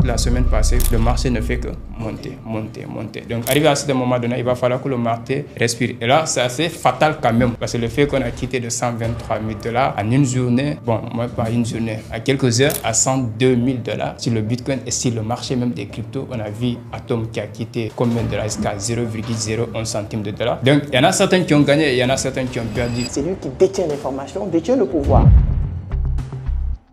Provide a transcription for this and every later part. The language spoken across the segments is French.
la semaine passée, le marché ne fait que monter, monter, monter. Donc, arrivé à ce moment donné, il va falloir que le marché respire. Et là, c'est assez fatal quand même, parce que le fait qu'on a quitté de 123 000 $ en une journée, bon, moi pas une journée, à quelques heures, à 102 000 $ sur le Bitcoin et sur le marché même des cryptos, on a vu Atom qui a quitté combien de dollars, jusqu'à 0,01 centime de dollar. Donc, il y en a certains qui ont gagné et il y en a certains qui ont perdu. C'est lui qui détient l'information, détient le pouvoir.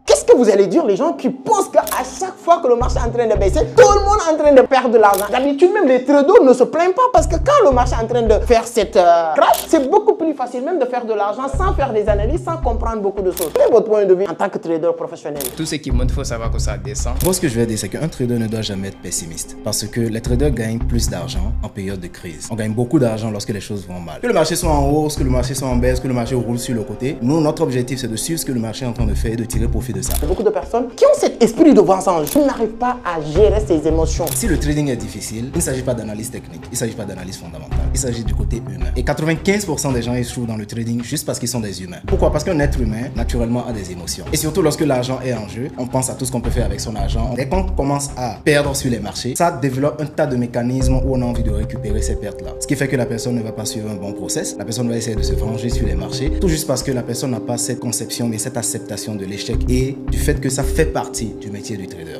Qu'est-ce que vous allez dire les gens qui pensent qu'à chaque fois que le marché est en train de baisser, tout le monde est en train de perdre de l'argent? D'habitude, même les traders ne se plaignent pas parce que quand le marché est en train de faire cette crash, c'est beaucoup plus facile même de faire de l'argent sans faire des analyses, sans comprendre beaucoup de choses. Quel est votre point de vue en tant que trader professionnel? Tout ce qui monte, il faut savoir que ça descend. Moi, ce que je vais dire, c'est qu'un trader ne doit jamais être pessimiste parce que les traders gagnent plus d'argent en période de crise. On gagne beaucoup d'argent lorsque les choses vont mal. Que le marché soit en hausse, que le marché soit en baisse, que le marché roule sur le côté, nous, notre objectif, c'est de suivre ce que le marché est en train de faire et de tirer profit de ça. Beaucoup de personnes qui ont cet esprit de vengeance, qui n'arrivent pas à gérer ses émotions. Si le trading est difficile, il ne s'agit pas d'analyse technique, il ne s'agit pas d'analyse fondamentale, il s'agit du côté humain. Et 95% des gens échouent dans le trading juste parce qu'ils sont des humains. Pourquoi? Parce qu'un être humain, naturellement, a des émotions. Et surtout, lorsque l'argent est en jeu, on pense à tout ce qu'on peut faire avec son argent. Dès qu'on commence à perdre sur les marchés, ça développe un tas de mécanismes où on a envie de récupérer ces pertes-là. Ce qui fait que la personne ne va pas suivre un bon process, la personne va essayer de se venger sur les marchés, tout juste parce que la personne n'a pas cette conception, mais cette acceptation de l'échec et du fait que ça fait partie du métier du trader.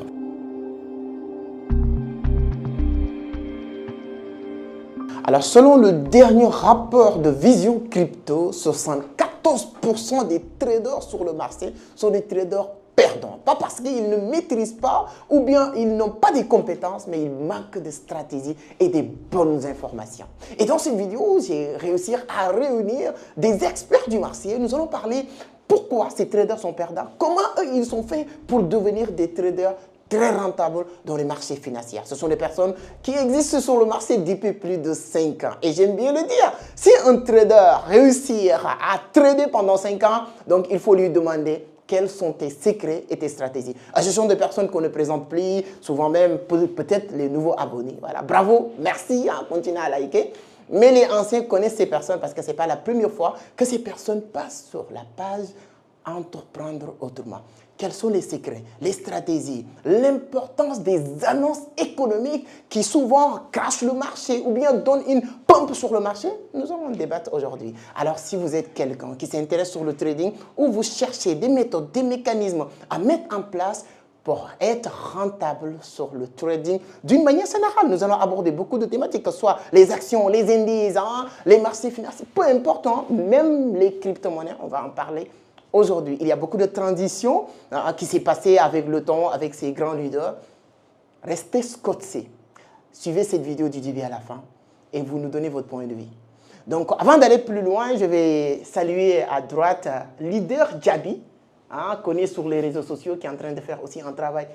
Alors, selon le dernier rapport de Vision Crypto, 74% des traders sur le marché sont des traders perdants. Pas parce qu'ils ne maîtrisent pas ou bien ils n'ont pas des compétences, mais ils manquent de stratégie et des bonnes informations. Et dans cette vidéo, j'ai réussi à réunir des experts du marché. Nous allons parler pourquoi ces traders sont perdants, comment eux, ils sont faits pour devenir des traders très rentables dans les marchés financiers. Ce sont des personnes qui existent sur le marché depuis plus de 5 ans. Et j'aime bien le dire, si un trader réussit à trader pendant 5 ans, donc il faut lui demander quels sont tes secrets et tes stratégies. Ce sont des personnes qu'on ne présente plus, souvent même peut-être les nouveaux abonnés. Voilà, bravo, merci, continuez à liker. Mais les anciens connaissent ces personnes parce que ce n'est pas la première fois que ces personnes passent sur la page Entreprendre autrement. Quels sont les secrets, les stratégies, l'importance des annonces économiques qui souvent crachent le marché ou bien donnent une pompe sur le marché? Nous allons en débattre aujourd'hui. Alors, si vous êtes quelqu'un qui s'intéresse sur le trading ou vous cherchez des méthodes, des mécanismes à mettre en place pour être rentable sur le trading, d'une manière générale, nous allons aborder beaucoup de thématiques, que ce soit les actions, les indices, les marchés financiers, peu importe, même les crypto-monnaies, on va en parler aujourd'hui. Il y a beaucoup de transitions qui s'est passées avec le temps, avec ces grands leaders. Restez scotchés. Suivez cette vidéo du début à la fin et vous nous donnez votre point de vue. Donc, avant d'aller plus loin, je vais saluer à droite Leader Djaby, connu sur les réseaux sociaux, qui est en train de faire aussi un travail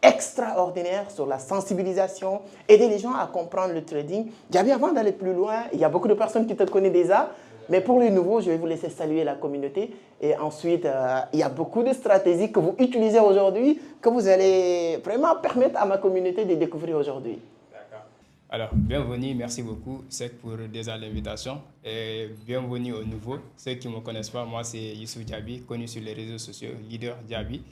extraordinaire sur la sensibilisation, aider les gens à comprendre le trading. Djaby, avant d'aller plus loin, il y a beaucoup de personnes qui te connaissent déjà, mais pour les nouveaux, je vais vous laisser saluer la communauté. Et ensuite, il y a beaucoup de stratégies que vous utilisez aujourd'hui, que vous allez vraiment permettre à ma communauté de découvrir aujourd'hui. D'accord. Alors, bienvenue, merci beaucoup, Sec, pour déjà l'invitation. Et bienvenue aux nouveaux. Ceux qui ne me connaissent pas, moi, c'est Youssouf Djaby, connu sur les réseaux sociaux, Leader Djaby.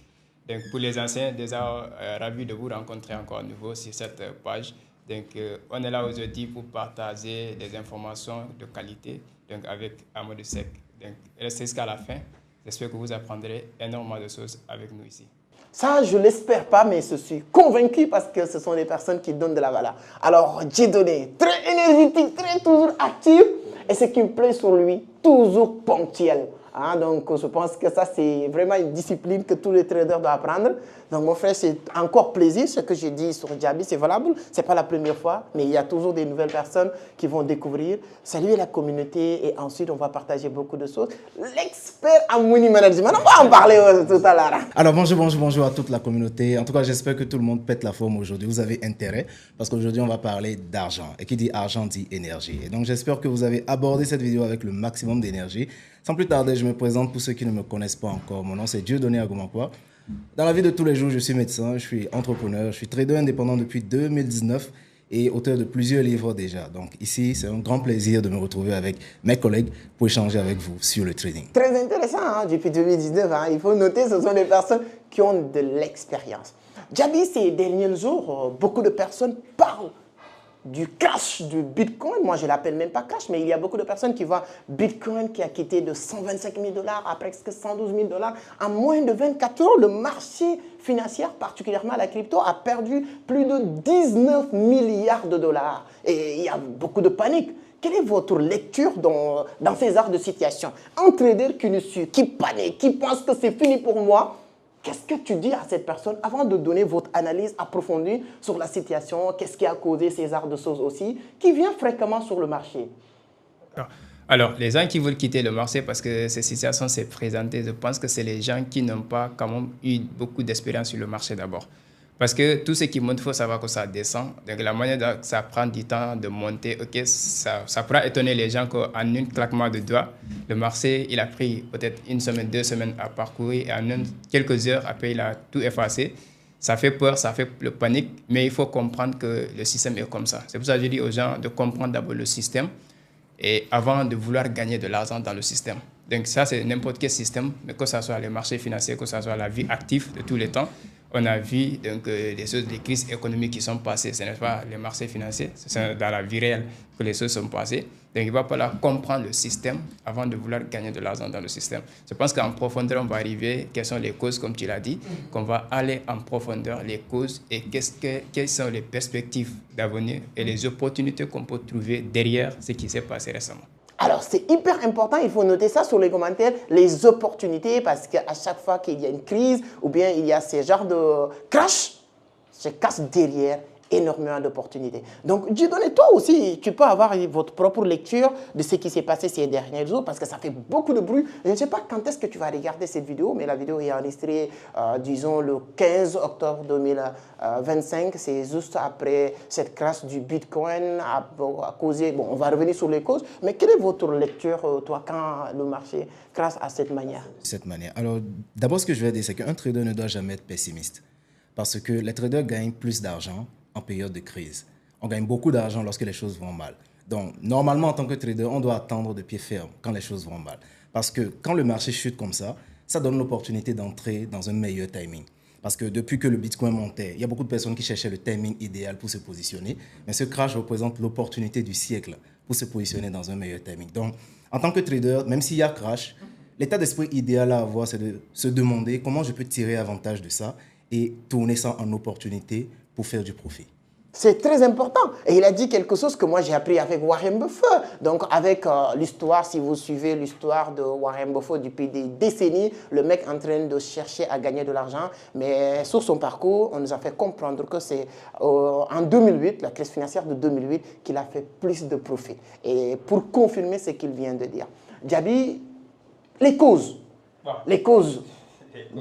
Donc, pour les anciens, déjà, ravi de vous rencontrer encore à nouveau sur cette page. Donc, on est là aujourd'hui pour partager des informations de qualité, donc avec Amadou Sec. Donc, restez jusqu'à la fin. J'espère que vous apprendrez énormément de choses avec nous ici. Ça, je ne l'espère pas, mais je suis convaincu parce que ce sont des personnes qui donnent de la valeur. Alors, Dieudonné, très énergétique, très toujours actif. Et ce qui me plaît sur lui, toujours ponctuel. Donc, je pense que ça, c'est vraiment une discipline que tous les traders doivent apprendre. Donc, mon frère, c'est encore plaisir. Ce que j'ai dit sur Djaby, c'est valable. Ce n'est pas la première fois, mais il y a toujours des nouvelles personnes qui vont découvrir. Saluer la communauté et ensuite, on va partager beaucoup de choses. L'expert en money management, on va en parler tout à l'heure. Alors, bonjour à toute la communauté. En tout cas, j'espère que tout le monde pète la forme aujourd'hui. Vous avez intérêt parce qu'aujourd'hui, on va parler d'argent. Et qui dit argent dit énergie. Et donc, j'espère que vous avez abordé cette vidéo avec le maximum d'énergie. Sans plus tarder, je me présente pour ceux qui ne me connaissent pas encore. Mon nom, c'est Dieudonné Agomankwa. Dans la vie de tous les jours, je suis médecin, je suis entrepreneur, je suis trader indépendant depuis 2019 et auteur de plusieurs livres déjà. Donc ici, c'est un grand plaisir de me retrouver avec mes collègues pour échanger avec vous sur le trading. Très intéressant, depuis 2019. Il faut noter, ce sont des personnes qui ont de l'expérience. Djaby, ces derniers jours, beaucoup de personnes parlent du crash du Bitcoin. Moi, je ne l'appelle même pas crash, mais il y a beaucoup de personnes qui voient Bitcoin qui a quitté de 125 000 $ à presque 112 000 $ en moins de 24 heures. Le marché financier, particulièrement la crypto, a perdu plus de 19 milliards de dollars. Et il y a beaucoup de panique. Quelle est votre lecture dans ces genres de situation? Un trader qui nous suit, qui panique, qui pense que c'est fini pour moi. Qu'est-ce que tu dis à cette personne avant de donner votre analyse approfondie sur la situation? Qu'est-ce qui a causé ces genres de choses aussi, qui vient fréquemment sur le marché? Alors, les gens qui veulent quitter le marché parce que ces situations s'est présentées, je pense que c'est les gens qui n'ont pas quand même eu beaucoup d'expérience sur le marché d'abord. Parce que tout ce qui monte, il faut savoir que ça descend. Donc, la manière dont ça prend du temps de monter, ok, ça pourra étonner les gens qu'en un claquement de doigts, le marché, il a pris peut-être 1 semaine, 2 semaines à parcourir et en quelques heures, après, il a tout effacé. Ça fait peur, ça fait le panique, mais il faut comprendre que le système est comme ça. C'est pour ça que je dis aux gens de comprendre d'abord le système et avant de vouloir gagner de l'argent dans le système. Donc, ça, c'est n'importe quel système, mais que ce soit les marchés financiers, que ce soit la vie active de tous les temps. On a vu donc, des crises économiques qui sont passées, ce n'est pas les marchés financiers, c'est dans la vie réelle que les choses sont passées. Donc, il va falloir comprendre le système avant de vouloir gagner de l'argent dans le système. Je pense qu'en profondeur, on va arriver, quelles sont les causes, comme tu l'as dit, qu'on va aller en profondeur, les causes et quelles sont les perspectives d'avenir et les opportunités qu'on peut trouver derrière ce qui s'est passé récemment. Alors, c'est hyper important, il faut noter ça sur les commentaires, les opportunités, parce qu'à chaque fois qu'il y a une crise ou bien il y a ces genres de crash, se casse derrière énormément d'opportunités. Donc, Dieudonné, toi aussi, tu peux avoir votre propre lecture de ce qui s'est passé ces derniers jours parce que ça fait beaucoup de bruit. Je ne sais pas quand est-ce que tu vas regarder cette vidéo, mais la vidéo est enregistrée, disons, le 15 octobre 2025. C'est juste après cette crash du Bitcoin a causé... Bon, on va revenir sur les causes, mais quelle est votre lecture, toi, quand le marché crash à cette manière? Cette manière. Alors, d'abord, ce que je vais dire, c'est qu'un trader ne doit jamais être pessimiste parce que les traders gagnent plus d'argent en période de crise. On gagne beaucoup d'argent lorsque les choses vont mal. Donc, normalement, en tant que trader, on doit attendre de pied ferme quand les choses vont mal. Parce que quand le marché chute comme ça donne l'opportunité d'entrer dans un meilleur timing. Parce que depuis que le Bitcoin montait, il y a beaucoup de personnes qui cherchaient le timing idéal pour se positionner. Mais ce crash représente l'opportunité du siècle pour se positionner dans un meilleur timing. Donc, en tant que trader, même s'il y a crash, l'état d'esprit idéal à avoir, c'est de se demander comment je peux tirer avantage de ça et tourner ça en opportunité pour faire du profit. C'est très important. Et il a dit quelque chose que moi j'ai appris avec Warren Buffett. Donc avec l'histoire, si vous suivez l'histoire de Warren Buffett depuis des décennies, le mec en train de chercher à gagner de l'argent. Mais sur son parcours, on nous a fait comprendre que c'est en 2008, la crise financière de 2008, qu'il a fait plus de profit. Et pour confirmer ce qu'il vient de dire. Djaby, les causes. Les causes.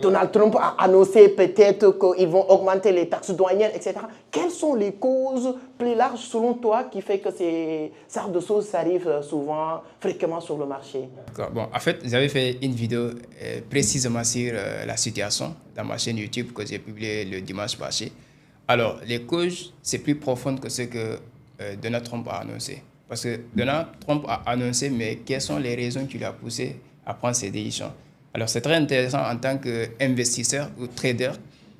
Donald Trump a annoncé peut-être qu'ils vont augmenter les taxes douanières, etc. Quelles sont les causes plus larges selon toi qui fait que ces sortes de choses arrivent souvent, fréquemment sur le marché? Bon, en fait, j'avais fait une vidéo précisément sur la situation dans ma chaîne YouTube que j'ai publiée le dimanche passé. Alors, les causes, c'est plus profond que ce que Donald Trump a annoncé. Parce que Donald Trump a annoncé, mais quelles sont les raisons qui l'ont poussé à prendre ces décisions? Alors, c'est très intéressant en tant qu'investisseur ou trader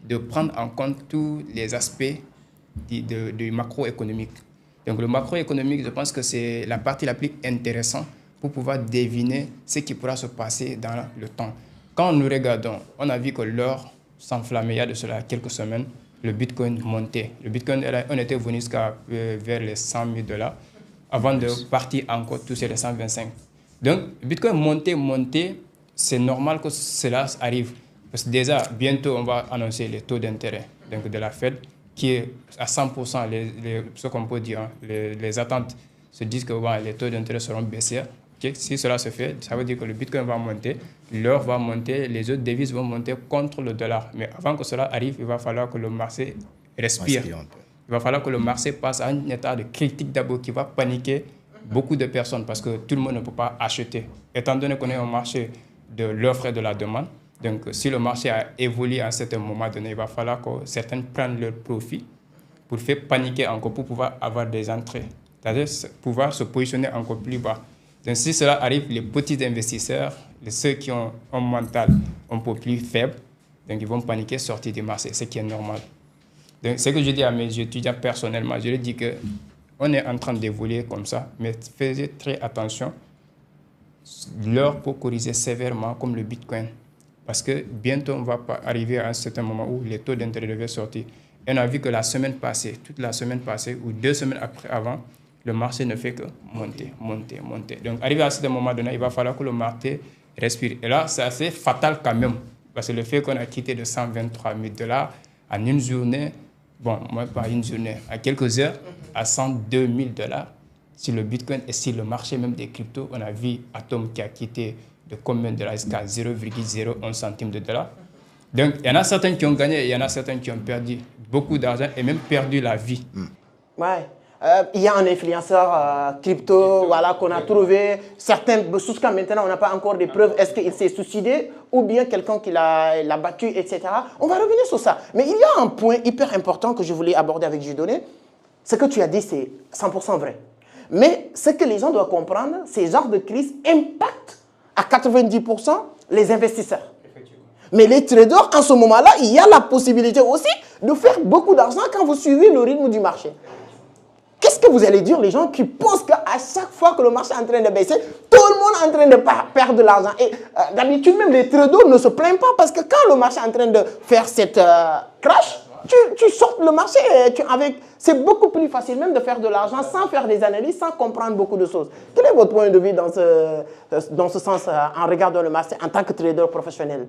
de prendre en compte tous les aspects du macroéconomique. Donc, le macroéconomique, je pense que c'est la partie la plus intéressante pour pouvoir deviner ce qui pourra se passer dans le temps. Quand nous regardons, on a vu que l'or s'enflammait il y a de cela quelques semaines, le Bitcoin montait. Le Bitcoin, on était venu jusqu'à vers les 100 000 $ avant de partir encore toucher les 125. Donc, le Bitcoin montait. C'est normal que cela arrive. Parce que déjà, bientôt, on va annoncer les taux d'intérêt de la Fed, qui est à 100%, ce qu'on peut dire, les attentes se disent que les taux d'intérêt seront baissiers. Okay? Si cela se fait, ça veut dire que le Bitcoin va monter, l'or va monter, les autres devises vont monter contre le dollar. Mais avant que cela arrive, il va falloir que le marché respire. Il va falloir que le marché passe à un état de critique d'abord qui va paniquer beaucoup de personnes parce que tout le monde ne peut pas acheter. Étant donné qu'on est au marché de l'offre et de la demande. Donc, si le marché a évolué à un certain moment donné, il va falloir que certains prennent leur profit pour faire paniquer encore, pour pouvoir avoir des entrées. C'est-à-dire pouvoir se positionner encore plus bas. Donc, si cela arrive, les petits investisseurs, ceux qui ont un mental un peu plus faible, Donc, ils vont paniquer, sortir du marché, ce qui est normal. Donc, ce que je dis à mes étudiants personnellement, je leur dis qu'on est en train d'évoluer comme ça, mais faites très attention. L'or peut corriger sévèrement comme le Bitcoin. Parce que bientôt, on va arriver à un certain moment où les taux d'intérêt devaient sortir. Et on a vu que la semaine passée, toute la semaine passée, ou 2 semaines avant, le marché ne fait que monter, monter, monter. Donc, arrivé à ce moment donné, il va falloir que le marché respire. Et là, c'est assez fatal quand même. Parce que le fait qu'on a quitté de 123 000 $ en une journée, bon, moi pas une journée, à quelques heures, à 102 000 $, sur le Bitcoin et sur le marché même des cryptos, on a vu Atom qui a quitté de combien de dollars jusqu'à 0,01 centime de dollar. Donc, il y en a certains qui ont gagné et il y en a certains qui ont perdu beaucoup d'argent et même perdu la vie. Ouais. Il y a un influenceur crypto voilà, qu'on a trouvé. Certains, jusqu'à maintenant, on n'a pas encore des preuves. Est-ce qu'il s'est suicidé ou bien quelqu'un qui l'a battu, etc. On va revenir sur ça. Mais il y a un point hyper important que je voulais aborder avec Dieudonné. Ce que tu as dit, c'est 100% vrai. Mais ce que les gens doivent comprendre, ces genres de crises impactent à 90% les investisseurs. Mais les traders, en ce moment-là, il y a la possibilité aussi de faire beaucoup d'argent quand vous suivez le rythme du marché. Qu'est-ce que vous allez dire les gens qui pensent qu'à chaque fois que le marché est en train de baisser, tout le monde est en train de perdre de l'argent? Et d'habitude, même les traders ne se plaignent pas parce que quand le marché est en train de faire cette crash, tu sors le marché et c'est beaucoup plus facile même de faire de l'argent sans faire des analyses, sans comprendre beaucoup de choses. Quel est votre point de vue dans ce sens en regardant le marché en tant que trader professionnel?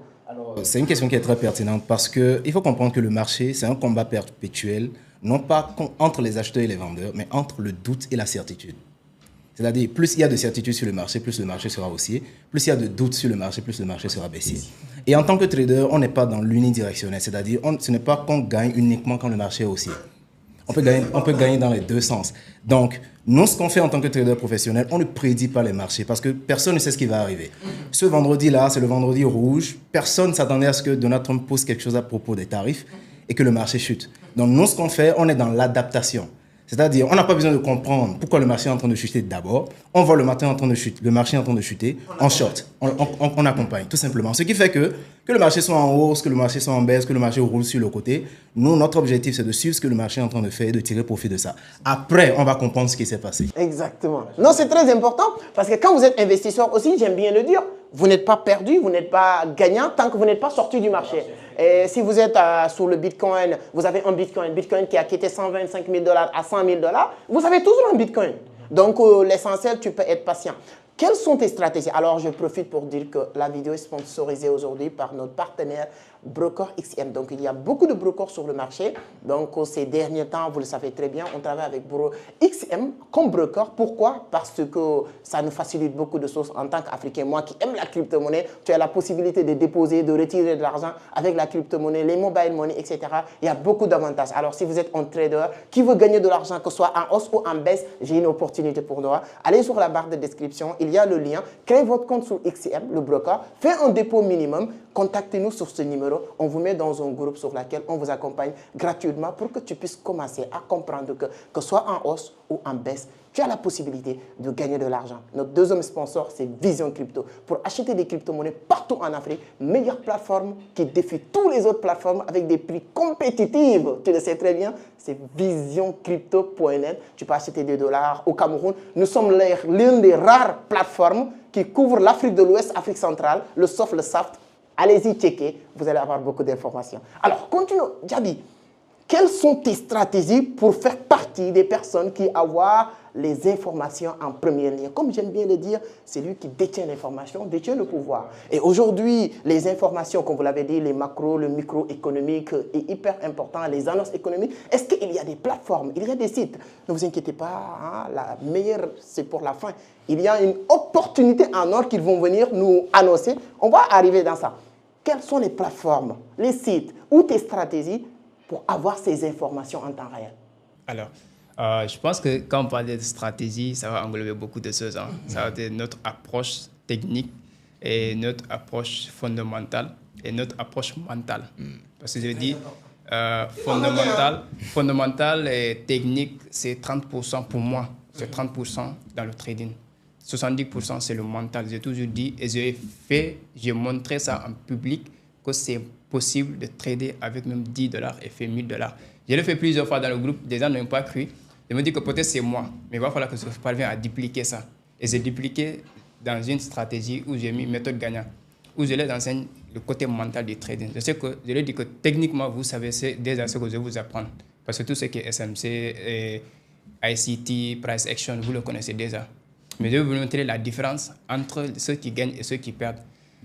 C'est une question qui est très pertinente parce qu'il faut comprendre que le marché, c'est un combat perpétuel, non pas entre les acheteurs et les vendeurs, mais entre le doute et la certitude. C'est-à-dire, plus il y a de certitude sur le marché, plus le marché sera haussier. Plus il y a de doute sur le marché, plus le marché sera baissier. Et en tant que trader, on n'est pas dans l'unidirectionnel. C'est-à-dire, ce n'est pas qu'on gagne uniquement quand le marché est haussier. On peut gagner dans les deux sens. Donc, nous, ce qu'on fait en tant que trader professionnel, on ne prédit pas les marchés parce que personne ne sait ce qui va arriver. Ce vendredi-là, c'est le vendredi rouge. Personne ne s'attendait à ce que Donald Trump pose quelque chose à propos des tarifs et que le marché chute. Donc, nous, ce qu'on fait, on est dans l'adaptation. C'est-à-dire, on n'a pas besoin de comprendre pourquoi le marché est en train de chuter d'abord. On voit le marché en train de chuter, on short, on accompagne, tout simplement. Ce qui fait que le marché soit en hausse, que le marché soit en baisse, que le marché roule sur le côté, nous, notre objectif, c'est de suivre ce que le marché est en train de faire et de tirer profit de ça. Après, on va comprendre ce qui s'est passé. Exactement. Non, c'est très important parce que quand vous êtes investisseur aussi, j'aime bien le dire, vous n'êtes pas perdu, vous n'êtes pas gagnant tant que vous n'êtes pas sorti du marché. Et si vous êtes sur le Bitcoin, vous avez un Bitcoin qui a quitté 125 000 $ à 100 000 $, vous avez toujours un Bitcoin. Donc, l'essentiel, tu peux être patient. Quelles sont tes stratégies? Alors, je profite pour dire que la vidéo est sponsorisée aujourd'hui par notre partenaire Broker XM. Donc, il y a beaucoup de brokers sur le marché. Donc, ces derniers temps, vous le savez très bien, on travaille avec Broker XM comme broker. Pourquoi? Parce que ça nous facilite beaucoup de choses en tant qu'Africain. Moi qui aime la crypto-monnaie, tu as la possibilité de déposer, de retirer de l'argent avec la crypto-monnaie, les mobile money, etc. Il y a beaucoup d'avantages. Alors, si vous êtes un trader qui veut gagner de l'argent, que ce soit en hausse ou en baisse, j'ai une opportunité pour nous. Allez sur la barre de description, il y a le lien. Créez votre compte sur XM, le broker. Faites un dépôt minimum. Contactez-nous sur ce numéro. On vous met dans un groupe sur lequel on vous accompagne gratuitement pour que tu puisses commencer à comprendre que ce soit en hausse ou en baisse, tu as la possibilité de gagner de l'argent. Notre deuxième sponsor, c'est Vision Crypto. Pour acheter des crypto-monnaies partout en Afrique, meilleure plateforme qui défie toutes les autres plateformes avec des prix compétitifs. Tu le sais très bien, c'est visioncrypto.net. Tu peux acheter des dollars au Cameroun. Nous sommes l'une des rares plateformes qui couvrent l'Afrique de l'Ouest, Afrique centrale, le soft, le SAFT. Allez-y, checker, vous allez avoir beaucoup d'informations. Alors, continuons. Djaby, quelles sont tes stratégies pour faire partie des personnes qui avoir les informations en première ligne? Comme j'aime bien le dire, c'est lui qui détient l'information, détient le pouvoir. Et aujourd'hui, les informations, comme vous l'avez dit, les macros, le microéconomique est hyper important, les annonces économiques. Est-ce qu'il y a des plateformes, il y a des sites? Ne vous inquiétez pas, hein, la meilleure, c'est pour la fin. Il y a une opportunité en or qu'ils vont venir nous annoncer. On va arriver dans ça. Quelles sont les plateformes, les sites ou tes stratégies pour avoir ces informations en temps réel? Alors, je pense que quand on parle de stratégie, ça va englober beaucoup de choses. Hein. Ça va être notre approche technique et notre approche fondamentale et notre approche mentale. Parce que je dis fondamental et technique, c'est 30% pour moi. C'est 30% dans le trading. 70% c'est le mental. J'ai toujours dit et j'ai montré ça en public que c'est possible de trader avec même 10 dollars et faire 1000 dollars. Je l'ai fait plusieurs fois dans le groupe, des gens n'ont pas cru. Je me dis que peut-être c'est moi, mais il va falloir que je parvienne à dupliquer ça. Et j'ai dupliqué dans une stratégie où j'ai mis méthode gagnant, où je les enseigne le côté mental du trading. Je sais que, je leur dis que techniquement, vous savez, c'est déjà ce que je vais vous apprendre. Parce que tout ce qui est SMC, ICT, Price Action, vous le connaissez déjà. Mais je vais vous montrer la différence entre ceux qui gagnent et ceux qui perdent.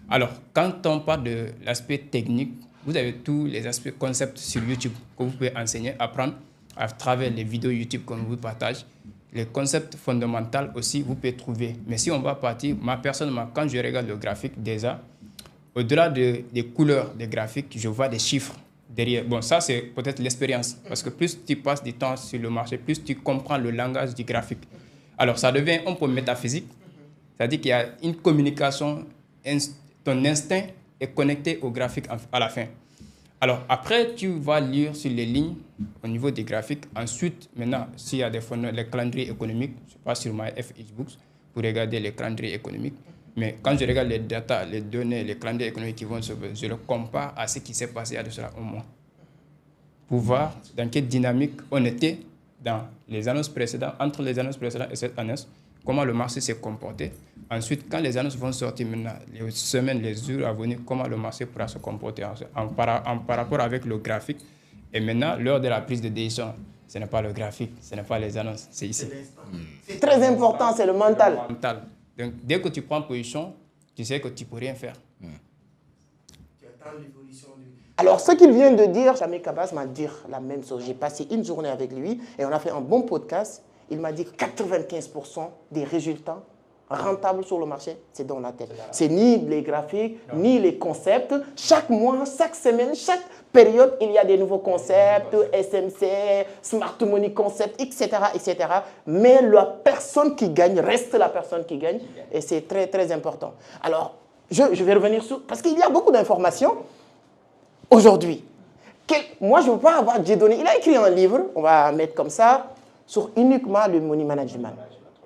Alors, quand on parle de l'aspect technique, vous avez tous les aspects concepts sur YouTube que vous pouvez enseigner, apprendre à travers les vidéos YouTube qu'on vous partage. Les concepts fondamentaux aussi, vous pouvez trouver. Mais si on va partir, moi personnellement, quand je regarde le graphique déjà, au-delà des couleurs des graphiques, je vois des chiffres derrière. Bon, ça, c'est peut-être l'expérience. Parce que plus tu passes du temps sur le marché, plus tu comprends le langage du graphique. Alors, ça devient un peu métaphysique. C'est-à-dire qu'il y a une communication, ton instinct est connecté au graphique à la fin. Alors, après, tu vas lire sur les lignes au niveau des graphiques. Ensuite, maintenant, s'il y a des les calendriers économiques, je passe sur MyFXBooks pour regarder les calendriers économiques. Mais quand je regarde les data, les données, les calendriers économiques qui vont se faire, je le compare à ce qui s'est passé il y a de cela un mois. Pour voir dans quelle dynamique on était dans les annonces précédentes, entre les annonces précédentes et cette annonce, comment le marché s'est comporté. Ensuite, quand les annonces vont sortir maintenant, les semaines, les jours à venir, comment le marché pourra se comporter par rapport avec le graphique. Et maintenant, lors de la prise de décision, ce n'est pas le graphique, ce n'est pas les annonces, c'est ici. C'est très important, c'est le mental. Donc, dès que tu prends position, tu sais que tu ne peux rien faire. Alors, ce qu'il vient de dire, Jamil Kabas m'a dit la même chose. J'ai passé une journée avec lui et on a fait un bon podcast. Il m'a dit que 95% des résultats rentables sur le marché, c'est dans la tête. C'est ni les graphiques, ni les concepts. Chaque mois, chaque semaine, chaque période, il y a des nouveaux concepts, SMC, Smart Money Concept, etc., etc. Mais la personne qui gagne reste la personne qui gagne et c'est très, très important. Alors, je vais revenir sur... Parce qu'il y a beaucoup d'informations aujourd'hui. Moi, je ne veux pas avoir donné. Il a écrit un livre, on va mettre comme ça, sur uniquement le money management.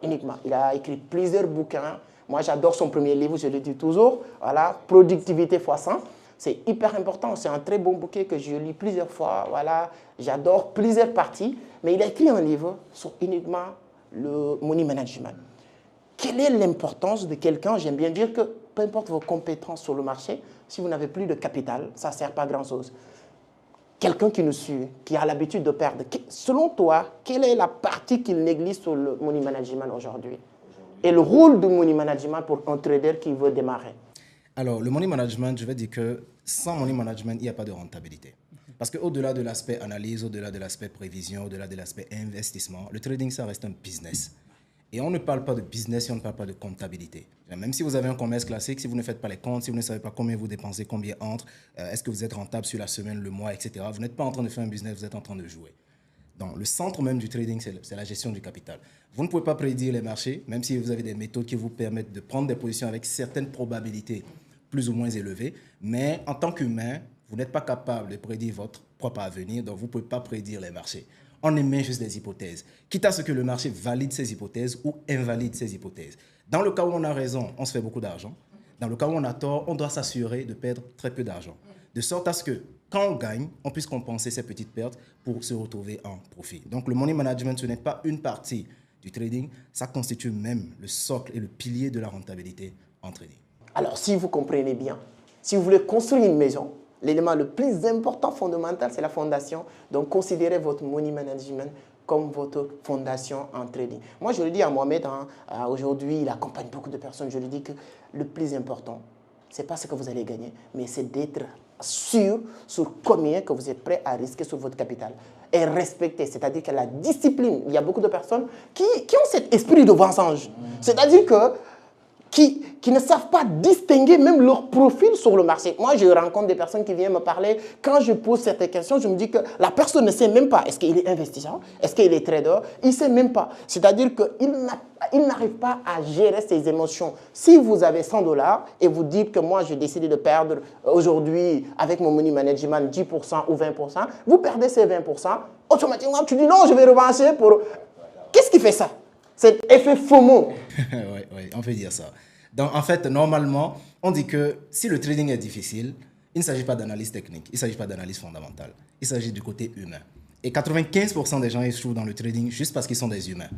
Uniquement. Il a écrit plusieurs bouquins. Moi, j'adore son premier livre, je le dis toujours. Voilà, Productivité x100. C'est hyper important. C'est un très bon bouquin que je lis plusieurs fois. Voilà, j'adore plusieurs parties. Mais il a écrit un livre sur uniquement le money management. Quelle est l'importance de quelqu'un? J'aime bien dire que peu importe vos compétences sur le marché, si vous n'avez plus de capital, ça ne sert pas à grand-chose. Quelqu'un qui nous suit, qui a l'habitude de perdre, selon toi, quelle est la partie qu'il néglige sur le money management aujourd'hui? Et le rôle du money management pour un trader qui veut démarrer? Alors, le money management, je vais dire que sans money management, il n'y a pas de rentabilité. Parce qu'au-delà de l'aspect analyse, au-delà de l'aspect prévision, au-delà de l'aspect investissement, le trading, ça reste un business. Et on ne parle pas de business si on ne parle pas de comptabilité. Même si vous avez un commerce classique, si vous ne faites pas les comptes, si vous ne savez pas combien vous dépensez, combien entre, est-ce que vous êtes rentable sur la semaine, le mois, etc., vous n'êtes pas en train de faire un business, vous êtes en train de jouer. Donc, le centre même du trading, c'est la gestion du capital. Vous ne pouvez pas prédire les marchés, même si vous avez des méthodes qui vous permettent de prendre des positions avec certaines probabilités plus ou moins élevées. Mais en tant qu'humain, vous n'êtes pas capable de prédire votre propre avenir, donc vous ne pouvez pas prédire les marchés. On émet juste des hypothèses, quitte à ce que le marché valide ces hypothèses ou invalide ces hypothèses. Dans le cas où on a raison, on se fait beaucoup d'argent. Dans le cas où on a tort, on doit s'assurer de perdre très peu d'argent. De sorte à ce que, quand on gagne, on puisse compenser ces petites pertes pour se retrouver en profit. Donc, le money management, ce n'est pas une partie du trading, ça constitue même le socle et le pilier de la rentabilité en trading. Alors, si vous comprenez bien, si vous voulez construire une maison, l'élément le plus important, fondamental, c'est la fondation. Donc, considérez votre money management comme votre fondation en trading. Moi, je le dis à Mohamed, aujourd'hui, il accompagne beaucoup de personnes. Je lui dis que le plus important, ce n'est pas ce que vous allez gagner, mais c'est d'être sûr sur combien que vous êtes prêt à risquer sur votre capital. Et respecter, c'est-à-dire que la discipline, il y a beaucoup de personnes qui ont cet esprit de vengeance. C'est-à-dire que qui ne savent pas distinguer même leur profil sur le marché. Moi, je rencontre des personnes qui viennent me parler. Quand je pose cette question, je me dis que la personne ne sait même pas. Est-ce qu'il est investisseur? Est-ce qu'il est trader? Il ne sait même pas. C'est-à-dire qu'il n'arrive pas à gérer ses émotions. Si vous avez 100 $ et vous dites que moi, j'ai décidé de perdre aujourd'hui avec mon money management 10% ou 20%, vous perdez ces 20%. Automatiquement, tu dis non, je vais revancer pour... Qu'est-ce qui fait ça? Cet effet FOMO. Oui, on peut dire ça. Donc, en fait, normalement, on dit que si le trading est difficile, Il ne s'agit pas d'analyse technique, il ne s'agit pas d'analyse fondamentale. Il s'agit du côté humain. Et 95% des gens échouent dans le trading juste parce qu'ils sont des humains.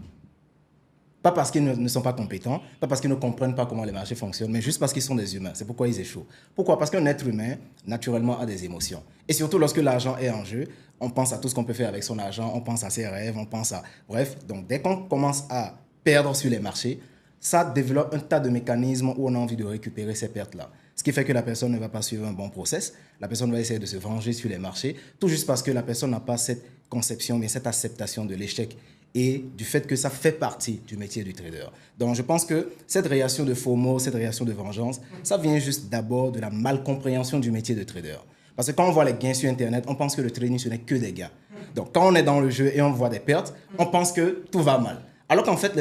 Pas parce qu'ils ne sont pas compétents, pas parce qu'ils ne comprennent pas comment les marchés fonctionnent, mais juste parce qu'ils sont des humains. C'est pourquoi ils échouent. Pourquoi? Parce qu'un être humain, naturellement, a des émotions. Et surtout, lorsque l'argent est en jeu, on pense à tout ce qu'on peut faire avec son argent, on pense à ses rêves, on pense à... Bref, donc dès qu'on commence à perdre sur les marchés, ça développe un tas de mécanismes où on a envie de récupérer ces pertes-là. Ce qui fait que la personne ne va pas suivre un bon process, la personne va essayer de se venger sur les marchés, tout juste parce que la personne n'a pas cette conception, mais cette acceptation de l'échec et du fait que ça fait partie du métier du trader. Donc je pense que cette réaction de FOMO, cette réaction de vengeance, ça vient juste d'abord de la malcompréhension du métier de trader. Parce que quand on voit les gains sur Internet, on pense que le trading, ce n'est que des gains. Donc quand on est dans le jeu et on voit des pertes, on pense que tout va mal. Alors qu'en fait,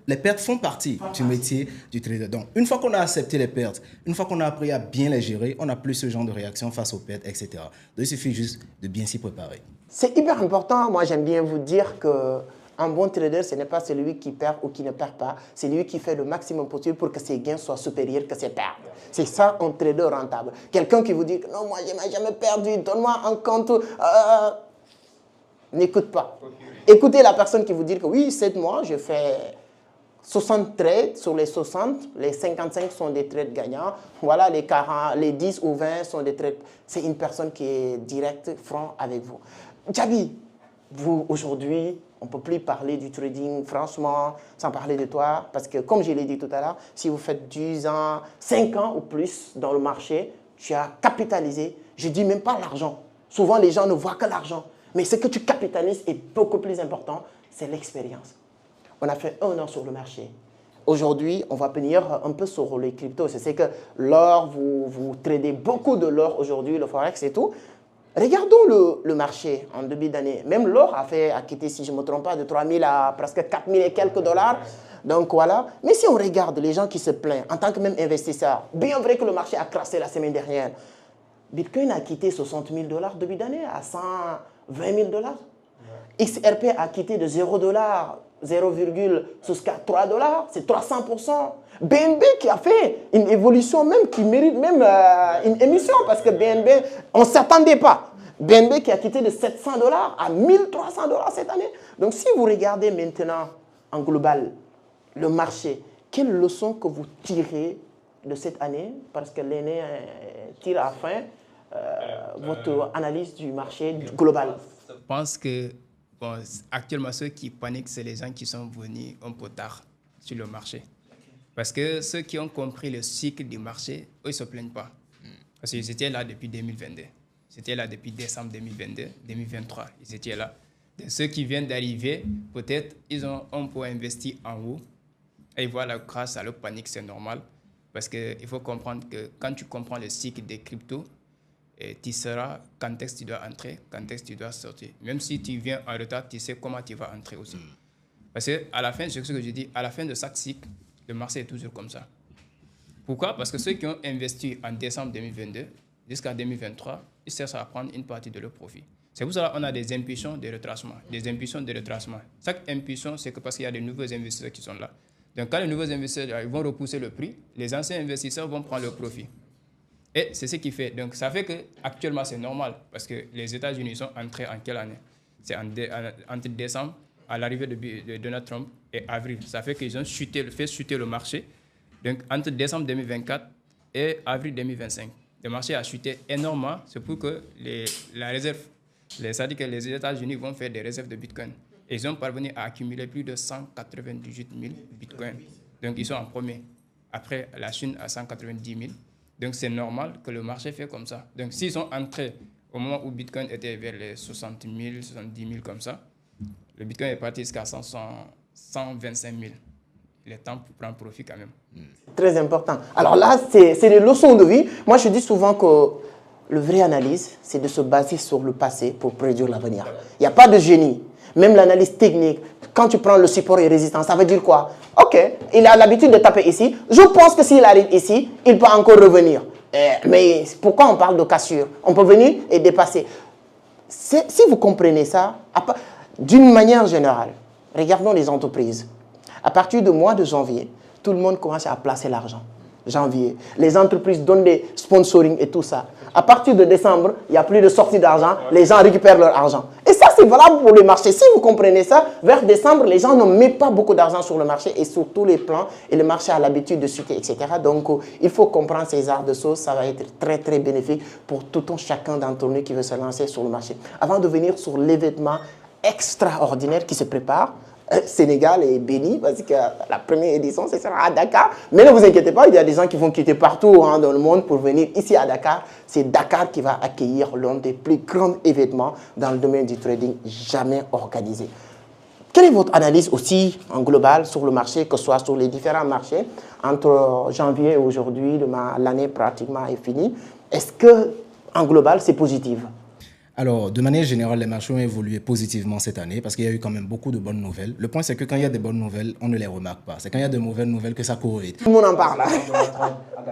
les pertes font partie du métier du trader. Donc, une fois qu'on a accepté les pertes, une fois qu'on a appris à bien les gérer, on n'a plus ce genre de réaction face aux pertes, etc. Donc, il suffit juste de bien s'y préparer. C'est hyper important. Moi, j'aime bien vous dire qu'un bon trader, ce n'est pas celui qui perd ou qui ne perd pas. C'est lui qui fait le maximum possible pour que ses gains soient supérieurs que ses pertes. C'est ça un trader rentable. Quelqu'un qui vous dit que non, moi, je n'ai jamais perdu, donne-moi un compte. N'écoute pas. Écoutez la personne qui vous dit que oui, 7 mois, je fais 60 trades sur les 60, les 55 sont des trades gagnants. Voilà, les 40, les 10 ou 20 sont des trades. C'est une personne qui est directe, franc avec vous. Djaby, vous, aujourd'hui, on ne peut plus parler du trading, franchement, sans parler de toi. Parce que, comme je l'ai dit tout à l'heure, si vous faites 10 ans, 5 ans ou plus dans le marché, tu as capitalisé. Je ne dis même pas l'argent. Souvent, les gens ne voient que l'argent. Mais ce que tu capitalises est beaucoup plus important, c'est l'expérience. On a fait 1 an sur le marché. Aujourd'hui, on va venir un peu sur les cryptos. C'est que l'or, vous tradez beaucoup de l'or aujourd'hui, le forex et tout. Regardons le marché en début d'année. Même l'or a quitté, si je ne me trompe pas, de 3 000 à presque 4 000 et quelques dollars. Donc voilà. Mais si on regarde les gens qui se plaignent, en tant que même investisseur, bien vrai que le marché a crassé la semaine dernière, Bitcoin a quitté 60 000 dollars début d'année à 120 000 dollars. XRP a quitté de 0 dollars, 0,3 dollars, c'est 300%. BNB qui a fait une évolution même qui mérite même une émission parce que BNB, on ne s'attendait pas. BNB qui a quitté de 700 dollars à 1300 dollars cette année. Donc si vous regardez maintenant en global le marché, quelle leçon que vous tirez de cette année, parce que l'année tire à fin votre analyse du marché global. Je pense que bon, actuellement, ceux qui paniquent, c'est les gens qui sont venus un peu tard sur le marché. Parce que ceux qui ont compris le cycle du marché, eux, ils ne se plaignent pas. Parce qu'ils étaient là depuis 2022. Ils étaient là depuis décembre 2022, 2023. Ils étaient là. Donc, ceux qui viennent d'arriver, peut-être, ils ont un peu investi en haut. Et ils voient la crasse, à leur panique, c'est normal. Parce qu'il faut comprendre que quand tu comprends le cycle des cryptos, tu sauras quand est-ce que tu dois entrer, quand est-ce que tu dois sortir. Même si tu viens en retard, tu sais comment tu vas entrer aussi. Parce qu'à la fin, c'est ce que je dis, à la fin de chaque cycle, le marché est toujours comme ça. Pourquoi? Parce que ceux qui ont investi en décembre 2022 jusqu'à 2023, ils cherchent à prendre une partie de leur profit. C'est pour ça qu'on a des impulsions de retracement. Des impulsions de retracement. Chaque impulsion, c'est que parce qu'il y a de nouveaux investisseurs qui sont là. Donc quand les nouveaux investisseurs ils vont repousser le prix, les anciens investisseurs vont prendre le profit. Et c'est ce qui fait. Donc ça fait qu'actuellement c'est normal parce que les États-Unis sont entrés en quelle année? C'est entre décembre, à l'arrivée de Donald Trump, et avril. Ça fait qu'ils ont fait chuter le marché. Donc entre décembre 2024 et avril 2025, le marché a chuté énormément. C'est pour que la réserve, c'est-à-dire que les États-Unis vont faire des réserves de Bitcoin. Et ils ont parvenu à accumuler plus de 198 000 Bitcoins. Donc ils sont en premier. Après la Chine à 190 000. Donc, c'est normal que le marché fait comme ça. Donc, s'ils sont entrés au moment où Bitcoin était vers les 60 000, 70 000 comme ça, le Bitcoin est parti jusqu'à 125 000. Il est temps pour prendre profit quand même. Très important. Alors là, c'est des leçons de vie. Moi, je dis souvent que le vrai analyse, c'est de se baser sur le passé pour prédire l'avenir. Il n'y a pas de génie. Même l'analyse technique, quand tu prends le support et résistance, ça veut dire quoi? Ok, il a l'habitude de taper ici. Je pense que s'il arrive ici, il peut encore revenir. Mais pourquoi on parle de cassure? On peut venir et dépasser. Si vous comprenez ça, d'une manière générale, regardons les entreprises. À partir du mois de janvier, tout le monde commence à placer l'argent. janvier. Les entreprises donnent des sponsoring et tout ça. À partir de décembre, il n'y a plus de sortie d'argent. Les gens récupèrent leur argent. Et ça, c'est valable pour le marché. Si vous comprenez ça, vers décembre, les gens ne mettent pas beaucoup d'argent sur le marché et sur tous les plans. Et le marché a l'habitude de chuter, etc. Donc, il faut comprendre ces arts de sauce. Ça va être très, très bénéfique pour tout un chacun d'entre nous qui veut se lancer sur le marché. Avant de venir sur l'événement extraordinaire qui se prépare, Sénégal et Béni, parce que la première édition, ce sera à Dakar. Mais ne vous inquiétez pas, il y a des gens qui vont quitter partout dans le monde pour venir ici à Dakar. C'est Dakar qui va accueillir l'un des plus grands événements dans le domaine du trading jamais organisé. Quelle est votre analyse aussi en global sur le marché, que ce soit sur les différents marchés, entre janvier et aujourd'hui, l'année pratiquement est finie. Est-ce que en global, c'est positif? Alors, de manière générale, les marchés ont évolué positivement cette année parce qu'il y a eu quand même beaucoup de bonnes nouvelles. Le point, c'est que quand il y a des bonnes nouvelles, on ne les remarque pas. C'est quand il y a de mauvaises nouvelles que ça court vite. Tout le monde en parle.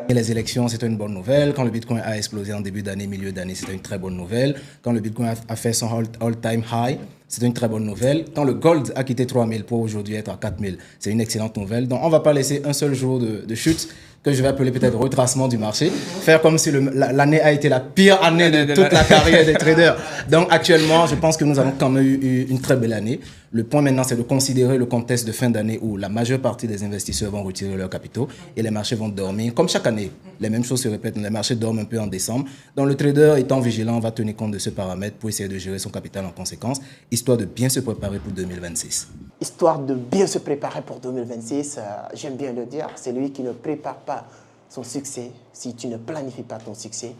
Et les élections, c'était une bonne nouvelle. Quand le Bitcoin a explosé en début d'année, milieu d'année, c'était une très bonne nouvelle. Quand le Bitcoin a fait son all-time high, c'est une très bonne nouvelle. Quand le gold a quitté 3000 pour aujourd'hui être à 4000, c'est une excellente nouvelle. Donc, on ne va pas laisser un seul jour de chute, que je vais appeler peut-être retracement du marché, faire comme si l'année a été la pire année de toute la carrière des traders. Donc actuellement, je pense que nous avons quand même eu une très belle année. Le point maintenant, c'est de considérer le contexte de fin d'année où la majeure partie des investisseurs vont retirer leurs capitaux et les marchés vont dormir. Comme chaque année, les mêmes choses se répètent, les marchés dorment un peu en décembre. Donc le trader étant vigilant va tenir compte de ce paramètre pour essayer de gérer son capital en conséquence, histoire de bien se préparer pour 2026. Histoire de bien se préparer pour 2026, j'aime bien le dire, c'est lui qui ne prépare pas son succès. Si tu ne planifies pas ton succès,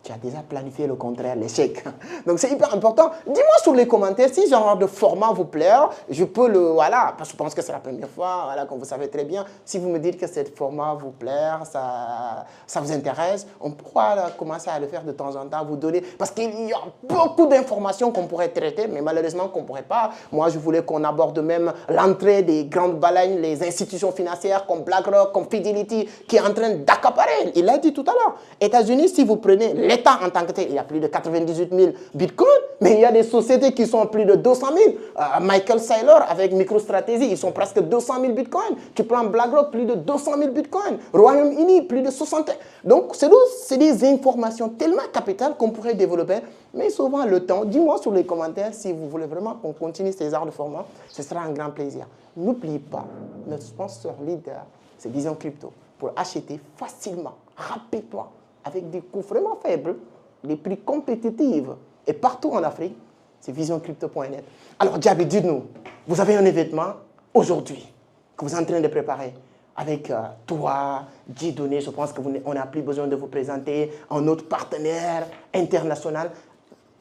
tu as déjà planifié le contraire, l'échec. Donc c'est hyper important. Dis-moi sur les commentaires si ce genre de format vous plaît. Je peux le... Voilà, parce que je pense que c'est la première fois, voilà, comme vous savez très bien. Si vous me dites que ce format vous plaît, ça vous intéresse, on pourra commencer à le faire de temps en temps, vous donner... Parce qu'il y a beaucoup d'informations qu'on pourrait traiter, mais malheureusement qu'on ne pourrait pas. Moi, je voulais qu'on aborde même l'entrée des grandes baleines, les institutions financières comme BlackRock, comme Fidelity, qui est en train d'accaparer. Il l'a dit tout à l'heure. États-Unis, si vous prenez l'État en tant que tel, il y a plus de 98 000 bitcoins, mais il y a des sociétés qui sont plus de 200 000. Michael Saylor avec MicroStrategy, ils sont presque 200 000 bitcoins. Tu prends BlackRock, plus de 200 000 bitcoins. Royaume-Uni, plus de 60 000. Donc, c'est des informations tellement capitales qu'on pourrait développer, mais souvent le temps. Dis-moi sur les commentaires si vous voulez vraiment qu'on continue ces arts de format. Ce sera un grand plaisir. N'oubliez pas, notre sponsor leader, c'est Vision Crypto, pour acheter facilement, rapidement, avec des coûts vraiment faibles, les prix compétitifs et partout en Afrique, c'est visioncrypto.net. Alors, Djaby, dites-nous, vous avez un événement aujourd'hui que vous êtes en train de préparer avec toi, Dieudonné. Je pense qu'on n'a plus besoin de vous présenter un autre partenaire international.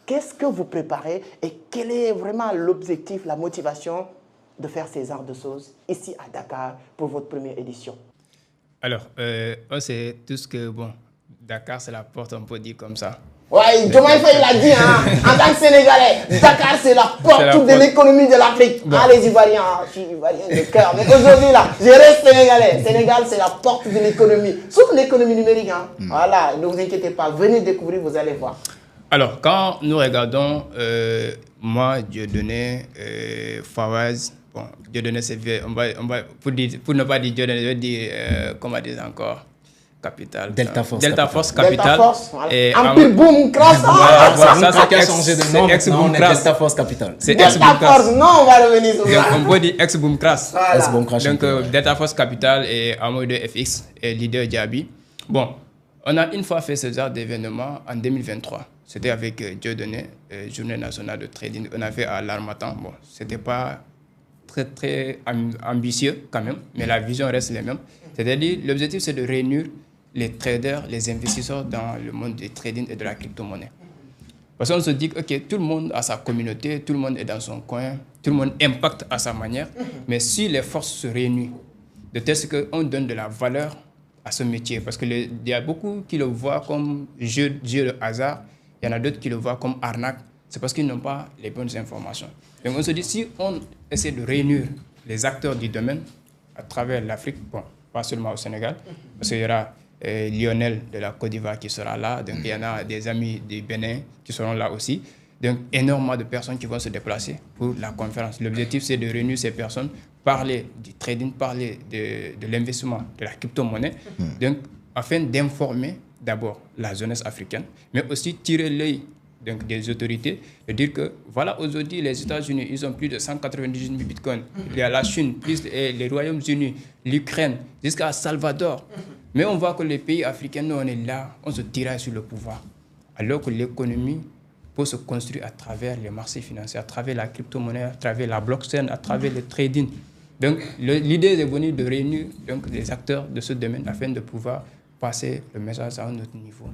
Qu'est-ce que vous préparez et quel est vraiment l'objectif, la motivation de faire ces arts de sauce ici à Dakar pour votre première édition? Alors, c'est tout ce que, bon, Dakar, c'est la porte, on peut dire comme ça. Ouais, Diomaye Faye l'a dit, hein, en tant que Sénégalais, Dakar, c'est la porte de l'économie de l'Afrique. Bon. Ah, les Ivoiriens, je suis Ivoirien de cœur, mais aujourd'hui, là, je reste Sénégalais. Sénégal, c'est la porte de l'économie, surtout l'économie numérique. Hein. Voilà, ne vous inquiétez pas, venez découvrir, vous allez voir. Alors, quand nous regardons, moi, Dieudonné, Fawaz, bon, Dieudonné, c'est vieux, pour ne pas dire Dieudonné, je vais dire, comment dire encore, Capital. Delta Force Capital. Delta Force, voilà. Et Empire Boom Crash. Ça qui a changé de nom, ex-Boom Crash. Delta Force Capital. C'est Delta Force, non, on va revenir sur ça. On peut dire ex-Boom Crash. Voilà. Donc, Delta Force Capital et Amour de FX et leader Djaby. Bon, on a une fois fait ce genre d'événement en 2023. C'était avec Dieudonné, Journée nationale de trading. On a fait à l'Harmattan. Bon, c'était pas très ambitieux quand même, mais la vision reste la même. C'est-à-dire, l'objectif, c'est de réunir les traders, les investisseurs dans le monde du trading et de la crypto-monnaie. Parce qu'on se dit que tout le monde a sa communauté, tout le monde est dans son coin, tout le monde impacte à sa manière, mais si les forces se réunissent, de telle sorte qu'on donne de la valeur à ce métier, parce qu'il y a beaucoup qui le voient comme jeu de hasard, il y en a d'autres qui le voient comme arnaque, c'est parce qu'ils n'ont pas les bonnes informations. Donc on se dit, si on essaie de réunir les acteurs du domaine à travers l'Afrique, bon, pas seulement au Sénégal, parce qu'il y aura Lionel de la Côte d'Ivoire qui sera là, donc il y en a des amis du Bénin qui seront là aussi. Donc, énormément de personnes qui vont se déplacer pour la conférence. L'objectif, c'est de réunir ces personnes, parler du trading, parler de l'investissement, de la crypto-monnaie, donc, afin d'informer d'abord la jeunesse africaine, mais aussi tirer l'œil donc, des autorités, de dire que, voilà, aujourd'hui, les États-Unis, ils ont plus de 198 000 bitcoins. Il y a la Chine, plus les Royaumes-Unis, l'Ukraine, jusqu'à Salvador. Mais on voit que les pays africains, nous, on est là, on se tiraille sur le pouvoir. Alors que l'économie peut se construire à travers les marchés financiers, à travers la crypto-monnaie, à travers la blockchain, à travers le trading. Donc, l'idée est venue de réunir donc, les acteurs de ce domaine afin de pouvoir passer le message à un autre niveau.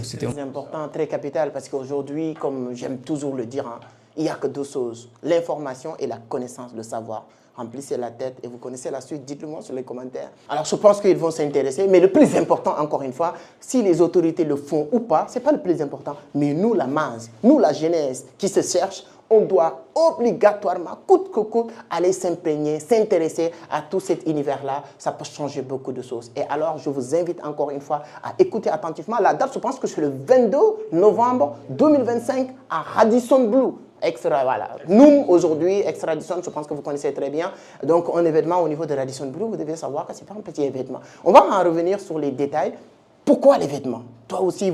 C'est très important, très capital, parce qu'aujourd'hui, comme j'aime toujours le dire, hein, il n'y a que deux choses, l'information et la connaissance, le savoir. Remplissez la tête et vous connaissez la suite, dites-le moi sur les commentaires. Alors je pense qu'ils vont s'intéresser, mais le plus important, encore une fois, si les autorités le font ou pas, ce n'est pas le plus important, mais nous, la masse, nous, la jeunesse qui se cherche, on doit obligatoirement, coûte que coûte, aller s'imprégner, s'intéresser à tout cet univers-là. Ça peut changer beaucoup de choses. Et alors, je vous invite encore une fois à écouter attentivement. La date, je pense que c'est le 22 novembre 2025 à Radisson Blu. Extra, voilà. Nous, aujourd'hui, Extra Radisson, je pense que vous connaissez très bien. Donc, un événement au niveau de Radisson Blu, vous devez savoir que ce n'est pas un petit événement. On va en revenir sur les détails. Pourquoi l'événement? Toi aussi,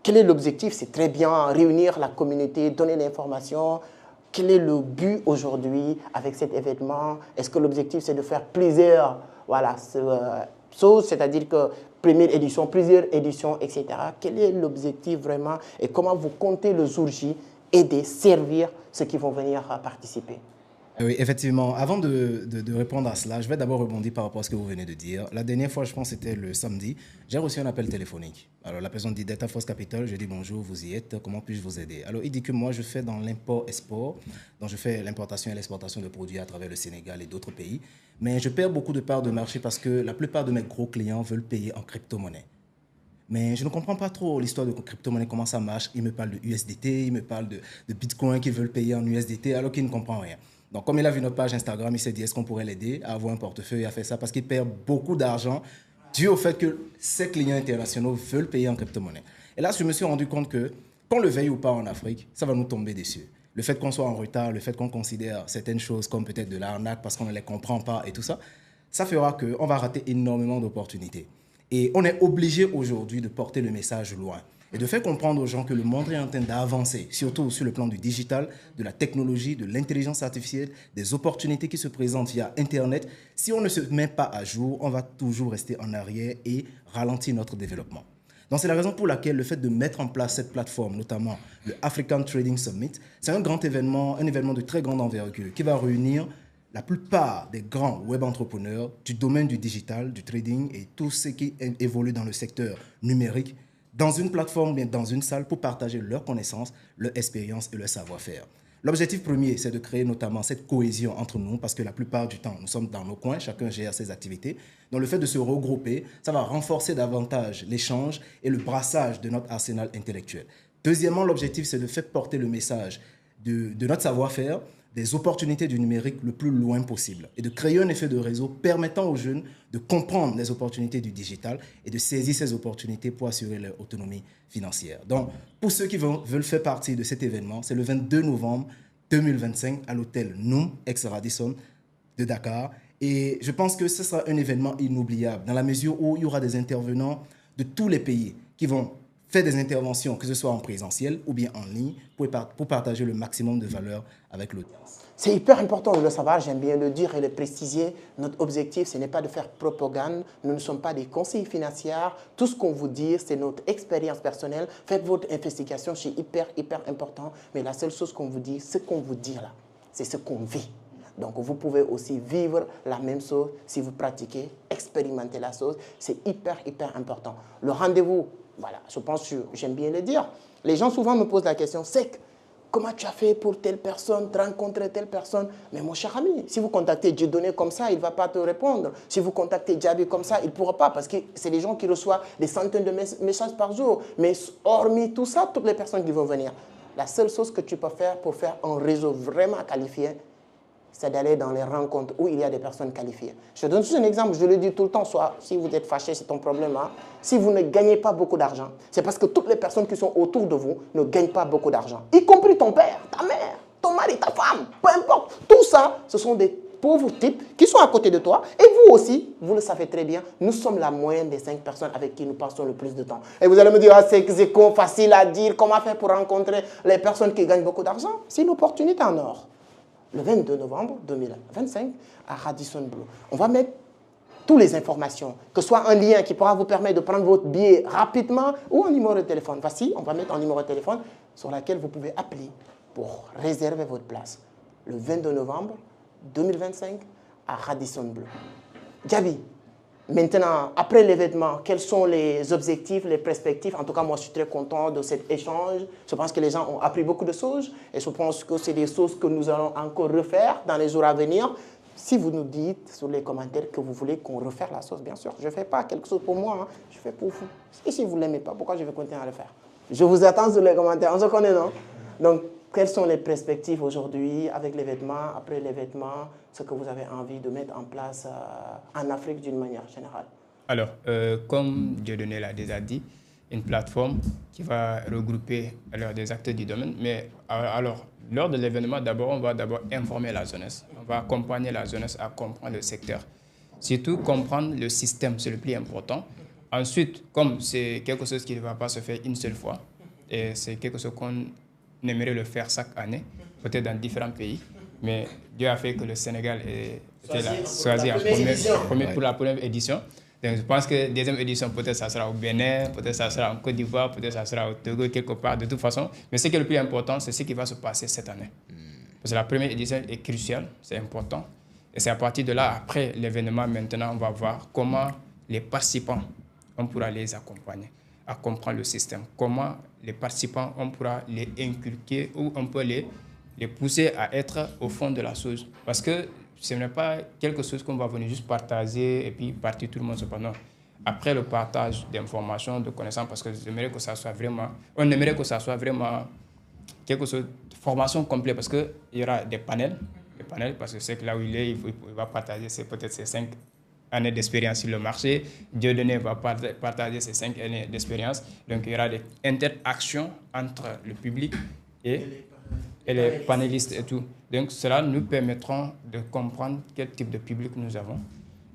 quel est l'objectif? C'est très bien réunir la communauté, donner l'information. Quel est le but aujourd'hui avec cet événement? Est-ce que l'objectif, c'est de faire plusieurs choses, c'est-à-dire que première édition, plusieurs éditions, etc. Quel est l'objectif vraiment et comment vous comptez le jour J aider, servir ceux qui vont venir participer? Oui, effectivement. Avant de répondre à cela, je vais d'abord rebondir par rapport à ce que vous venez de dire. La dernière fois, je pense que c'était le samedi, j'ai reçu un appel téléphonique. Alors, la personne dit Delta Force Capital, je dis bonjour, vous y êtes, comment puis-je vous aider? Alors, il dit que moi, je fais dans l'import-export, donc je fais l'importation et l'exportation de produits à travers le Sénégal et d'autres pays. Mais je perds beaucoup de parts de marché parce que la plupart de mes gros clients veulent payer en crypto-monnaie. Mais je ne comprends pas trop l'histoire de crypto-monnaie, comment ça marche. Ils me parlent de USDT, ils me parlent de Bitcoin qu'ils veulent payer en USDT alors qu'ils ne comprennent rien. Donc, comme il a vu notre page Instagram, il s'est dit, est-ce qu'on pourrait l'aider à avoir un portefeuille, à faire ça? Parce qu'il perd beaucoup d'argent dû au fait que ses clients internationaux veulent payer en crypto-monnaie. Et là, je me suis rendu compte que, qu'on le veuille ou pas en Afrique, ça va nous tomber dessus. Le fait qu'on soit en retard, le fait qu'on considère certaines choses comme peut-être de l'arnaque parce qu'on ne les comprend pas et tout ça, ça fera qu'on va rater énormément d'opportunités. Et on est obligé aujourd'hui de porter le message loin et de faire comprendre aux gens que le monde est en train d'avancer, surtout sur le plan du digital, de la technologie, de l'intelligence artificielle, des opportunités qui se présentent via Internet. Si on ne se met pas à jour, on va toujours rester en arrière et ralentir notre développement. Donc c'est la raison pour laquelle le fait de mettre en place cette plateforme, notamment le African Trading Summit, c'est un grand événement, un événement de très grande envergure qui va réunir la plupart des grands web entrepreneurs du domaine du digital, du trading et tout ce qui évolue dans le secteur numérique dans une plateforme, bien dans une salle pour partager leurs connaissances, leur expérience et leur savoir-faire. L'objectif premier, c'est de créer notamment cette cohésion entre nous parce que la plupart du temps, nous sommes dans nos coins, chacun gère ses activités. Donc le fait de se regrouper, ça va renforcer davantage l'échange et le brassage de notre arsenal intellectuel. Deuxièmement, l'objectif, c'est de faire porter le message de notre savoir-faire, des opportunités du numérique le plus loin possible et de créer un effet de réseau permettant aux jeunes de comprendre les opportunités du digital et de saisir ces opportunités pour assurer leur autonomie financière. Donc, pour ceux qui veulent faire partie de cet événement, c'est le 22 novembre 2025 à l'hôtel Noum, ex-Radisson de Dakar. Et je pense que ce sera un événement inoubliable dans la mesure où il y aura des intervenants de tous les pays qui vont faire des interventions, que ce soit en présentiel ou bien en ligne, pour partager le maximum de valeur avec l'audience. C'est hyper important de le savoir, j'aime bien le dire et le préciser. Notre objectif, ce n'est pas de faire propagande. Nous ne sommes pas des conseillers financiers. Tout ce qu'on vous dit, c'est notre expérience personnelle. Faites votre investigation, c'est hyper important. Mais la seule chose qu'on vous dit, ce qu'on vous dit là, c'est ce qu'on vit. Donc, vous pouvez aussi vivre la même chose si vous pratiquez, expérimentez la chose. C'est hyper important. Le rendez-vous, voilà, je pense que j'aime bien le dire. Les gens souvent me posent la question, c'est comment tu as fait pour telle personne, rencontrer telle personne? Mais mon cher ami, si vous contactez Dieudonné comme ça, il ne va pas te répondre. Si vous contactez Djaby comme ça, il ne pourra pas parce que c'est des gens qui reçoivent des centaines de messages par jour. Mais hormis tout ça, toutes les personnes qui vont venir, la seule chose que tu peux faire pour faire un réseau vraiment qualifié, c'est d'aller dans les rencontres où il y a des personnes qualifiées. Je te donne juste un exemple, je le dis tout le temps, soit si vous êtes fâché, c'est ton problème. Hein. Si vous ne gagnez pas beaucoup d'argent, c'est parce que toutes les personnes qui sont autour de vous ne gagnent pas beaucoup d'argent. Y compris ton père, ta mère, ton mari, ta femme, peu importe. Tout ça, ce sont des pauvres types qui sont à côté de toi. Et vous aussi, vous le savez très bien, nous sommes la moyenne des 5 personnes avec qui nous passons le plus de temps. Et vous allez me dire, ah, c'est facile à dire, comment faire pour rencontrer les personnes qui gagnent beaucoup d'argent? C'est une opportunité en or. Le 22 novembre 2025 à Radisson Blu. On va mettre toutes les informations, que ce soit un lien qui pourra vous permettre de prendre votre billet rapidement ou un numéro de téléphone. Voici, on va mettre un numéro de téléphone sur lequel vous pouvez appeler pour réserver votre place. Le 22 novembre 2025 à Radisson Blu. Djaby, maintenant, après l'événement, quels sont les objectifs, les perspectives? En tout cas, moi, je suis très content de cet échange. Je pense que les gens ont appris beaucoup de choses et je pense que c'est des choses que nous allons encore refaire dans les jours à venir. Si vous nous dites sur les commentaires que vous voulez qu'on refaire la chose, bien sûr, je ne fais pas quelque chose pour moi, hein, je fais pour vous. Et si vous ne l'aimez pas, pourquoi je vais continuer à le faire? Je vous attends sur les commentaires, on se connaît, non? Donc, quelles sont les perspectives aujourd'hui avec l'événement, après l'événement, ce que vous avez envie de mettre en place en Afrique d'une manière générale? Alors, comme Dieudonné l'a déjà dit, une plateforme qui va regrouper alors, des acteurs du domaine. Mais alors, lors de l'événement, d'abord, on va d'abord informer la jeunesse. On va accompagner la jeunesse à comprendre le secteur. Surtout, comprendre le système, c'est le plus important. Ensuite, comme c'est quelque chose qui ne va pas se faire une seule fois, et c'est quelque chose qu'on aimerait le faire chaque année, peut-être dans différents pays. Mais Dieu a fait que le Sénégal ait été choisi pour la première édition. Donc, je pense que la deuxième édition, peut-être ça sera au Bénin, peut-être ça sera en Côte d'Ivoire, peut-être ça sera au Togo, quelque part, de toute façon. Mais ce qui est le plus important, c'est ce qui va se passer cette année. Parce que la première édition est cruciale, c'est important. Et c'est à partir de là, après l'événement, maintenant, on va voir comment les participants, on pourra les accompagner à comprendre le système. Comment les participants, on pourra les inculquer ou on peut les pousser à être au fond de la chose. Parce que ce n'est pas quelque chose qu'on va venir juste partager et puis partir tout le monde se parle. Non. Après le partage d'informations, de connaissances, parce que j'aimerais que ça soit vraiment, on aimerait que ça soit vraiment quelque chose de formation complète, parce qu'il y aura des panels, parce que c'est que là où il est, il va partager peut-être ses 5 années d'expérience sur le marché. Dieudonné va partager ses 5 années d'expérience. Donc il y aura des interactions entre le public et les panélistes et tout. Donc cela nous permettra de comprendre quel type de public nous avons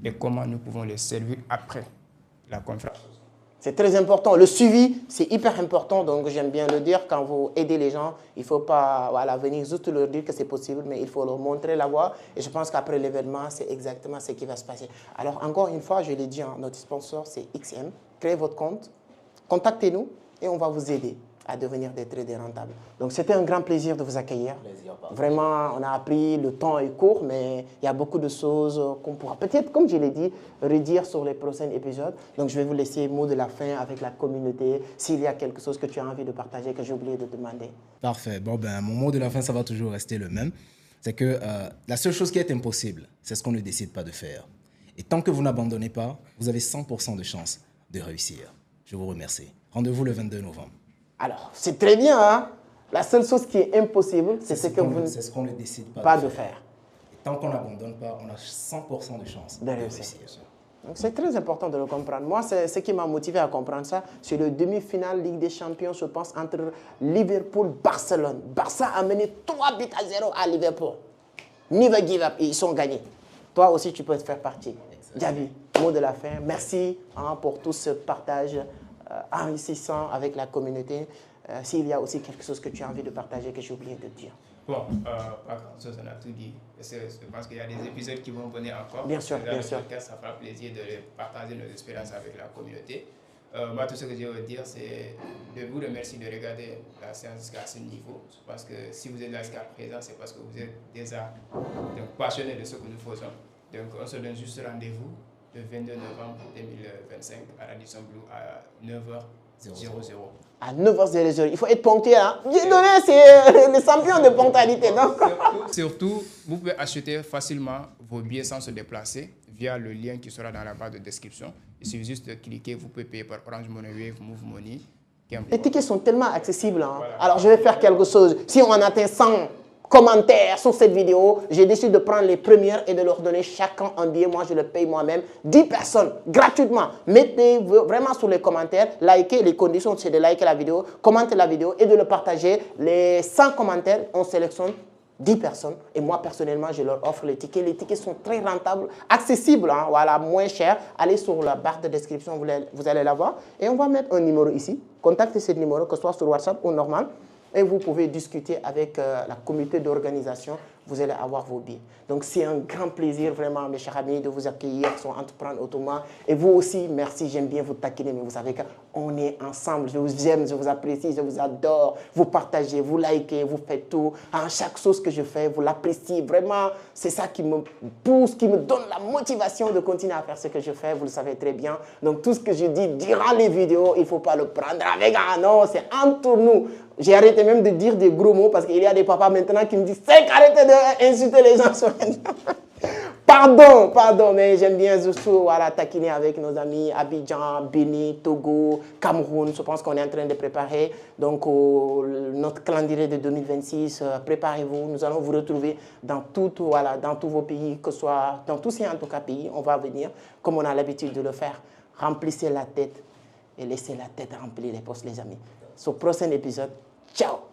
et comment nous pouvons les servir après la conférence. C'est très important. Le suivi, c'est hyper important. Donc, j'aime bien le dire. Quand vous aidez les gens, il ne faut pas venir juste leur dire que c'est possible, mais il faut leur montrer la voie. Et je pense qu'après l'événement, c'est exactement ce qui va se passer. Alors, encore une fois, je l'ai dit, notre sponsor, c'est XM. Créez votre compte, contactez-nous et on va vous aider à devenir des traders rentables. Donc, c'était un grand plaisir de vous accueillir. Vraiment, on a appris, le temps est court, mais il y a beaucoup de choses qu'on pourra peut-être, comme je l'ai dit, redire sur les prochains épisodes. Donc, je vais vous laisser mot de la fin avec la communauté. S'il y a quelque chose que tu as envie de partager, que j'ai oublié de demander. Parfait. Bon, mon mot de la fin, ça va toujours rester le même. C'est que la seule chose qui est impossible, c'est ce qu'on ne décide pas de faire. Et tant que vous n'abandonnez pas, vous avez 100% de chance de réussir. Je vous remercie. Rendez-vous le 22 novembre. Alors, c'est très bien, hein? La seule chose qui est impossible, c'est ce que vous c'est ce qu'on ne décide pas de faire. Et tant qu'on n'abandonne pas, on a 100% de chance de réussir. Donc, c'est très important de le comprendre. Moi, c'est ce qui m'a motivé à comprendre ça. C'est le demi-finale Ligue des Champions, je pense, entre Liverpool et Barcelone. Barça a mené 3 buts à 0 à Liverpool. Never give up. Et ils sont gagnés. Toi aussi, tu peux te faire partie. Djaby, mot de la fin. Merci pour tout ce partage enrichissant avec la communauté. S'il y a aussi quelque chose que tu as envie de partager, que j'ai oublié de dire. Bon, pas grand-chose, on a tout dit. Je pense qu'il y a des épisodes qui vont venir encore. Bien sûr, bien sûr. Ça fera plaisir de partager nos expériences avec la communauté. Moi, tout ce que je veux dire, c'est de vous remercier de regarder la séance jusqu'à ce niveau. Je pense que si vous êtes là jusqu'à présent, c'est parce que vous êtes déjà passionné de ce que nous faisons. Donc, on se donne juste rendez-vous le 22 novembre 2025 à Radisson Blu à 9h00. À 9h00. Il faut être ponctuel. Hein? Dieudonné, c'est le champion de ponctualité. Surtout, vous pouvez acheter facilement vos billets sans se déplacer via le lien qui sera dans la barre de description. Il suffit juste de cliquer, vous pouvez payer par Orange Money, Wave, Move Money. Les tickets sont tellement accessibles. Hein? Voilà. Alors, je vais faire quelque chose. Si on atteint 100 commentaires sur cette vidéo. J'ai décidé de prendre les premières et de leur donner chacun un billet. Moi, je le paye moi-même. 10 personnes, gratuitement. Mettez vraiment sur les commentaires, likez. Les conditions, c'est de liker la vidéo, commenter la vidéo et de le partager. Les 100 commentaires, on sélectionne 10 personnes et moi personnellement je leur offre les tickets. Les tickets sont très rentables, accessibles, hein, voilà, moins cher. Allez sur la barre de description, vous allez la voir et on va mettre un numéro ici. Contactez ce numéro, que ce soit sur WhatsApp ou normal. Et vous pouvez discuter avec la comité d'organisation, vous allez avoir vos billets. Donc c'est un grand plaisir vraiment mes chers amis de vous accueillir sur Entreprendre Autrement. Et vous aussi, merci, j'aime bien vous taquiner, mais vous savez qu'on est ensemble, je vous aime, je vous apprécie, je vous adore. Vous partagez, vous likez, vous faites tout. À chaque chose que je fais, vous l'appréciez. Vraiment, c'est ça qui me pousse, qui me donne la motivation de continuer à faire ce que je fais, vous le savez très bien. Donc tout ce que je dis durant les vidéos, il ne faut pas le prendre avec un non, c'est entre nous. J'ai arrêté même de dire des gros mots parce qu'il y a des papas maintenant qui me disent « C'est arrêtez d'insulter les gens sur Internet. » Pardon, mais j'aime bien surtout voilà, taquiner avec nos amis Abidjan, Bénin, Togo, Cameroun. Je pense qu'on est en train de préparer donc, notre calendrier de 2026. Préparez-vous, nous allons vous retrouver dans, dans tous vos pays, que ce soit dans tous ces en tout cas pays. On va venir comme on a l'habitude de le faire. Remplissez la tête et laissez la tête remplir les postes, les amis. Sur le prochain épisode, ciao!